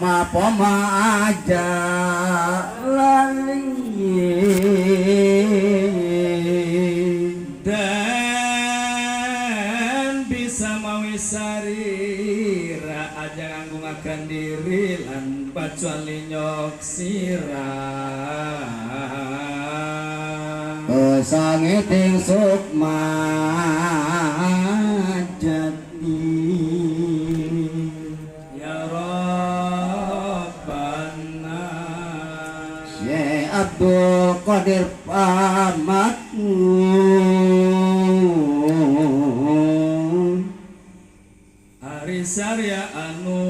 sama poma aja lali dan bisa mawisari ra aja nganggungakan diri lan bacuali nyok sirah sangiting sukma jati ya Rabbana Syekh Abdul Qadir pamatmu Ari Sarya anu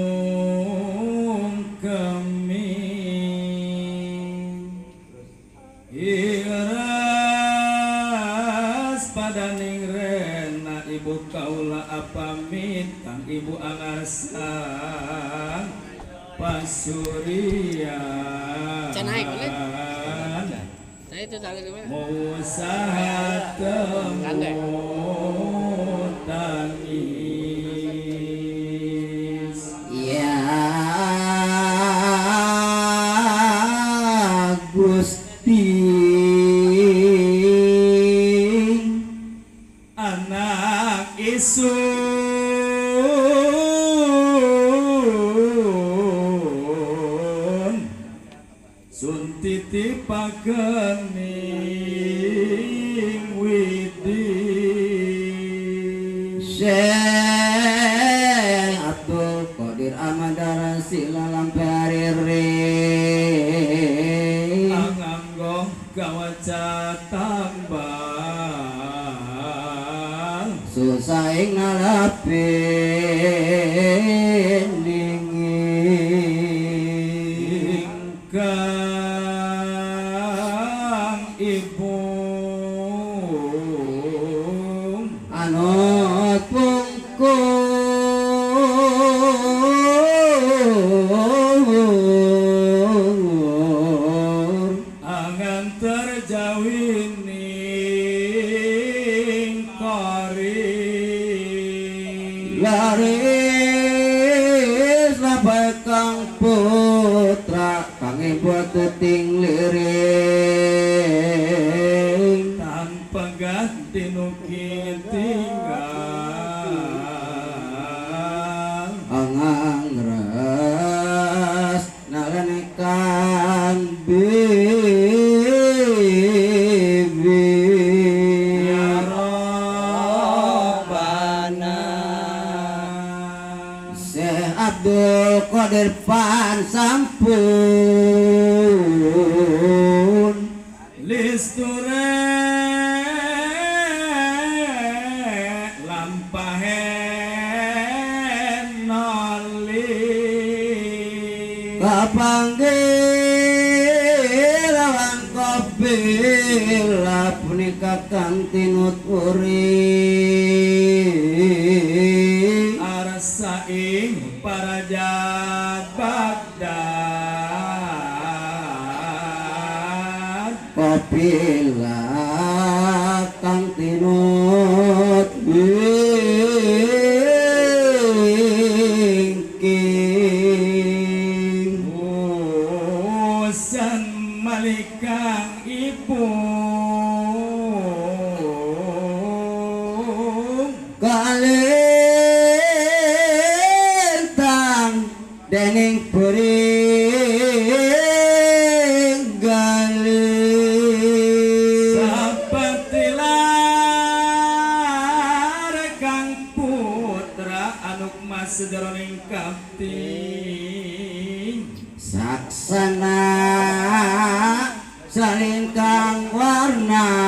kemi iras padaning rena ibu kaula apamit kang ibu angarsan pasuria Canai kulit. Nah itu tali di mana? mau usaha temu tangis ya Gusti anak isun sun titipakeun ning widi Syekh Abdul Qadir Ahmad Rasila lampe hariri anganggong kawaca tambang susah ngalapin dingin kang ibu anut pungkur angan terjawin ning kori laris sampai kang putra kang ibu tuting liring tanpa ganti nuki tinggal angang ras nalanikan bibi ya Rabbana Syekh Abdul Qadir pan sampun listure lampahen noli kapanggil lawan kopila punika kantinut uri arsaing para Baghdad kopila kantinut wingking Husan malikang ibu kalintang dening puring galih sapatilar kang putra anuk mas sederoning kapting saksana salingkang warna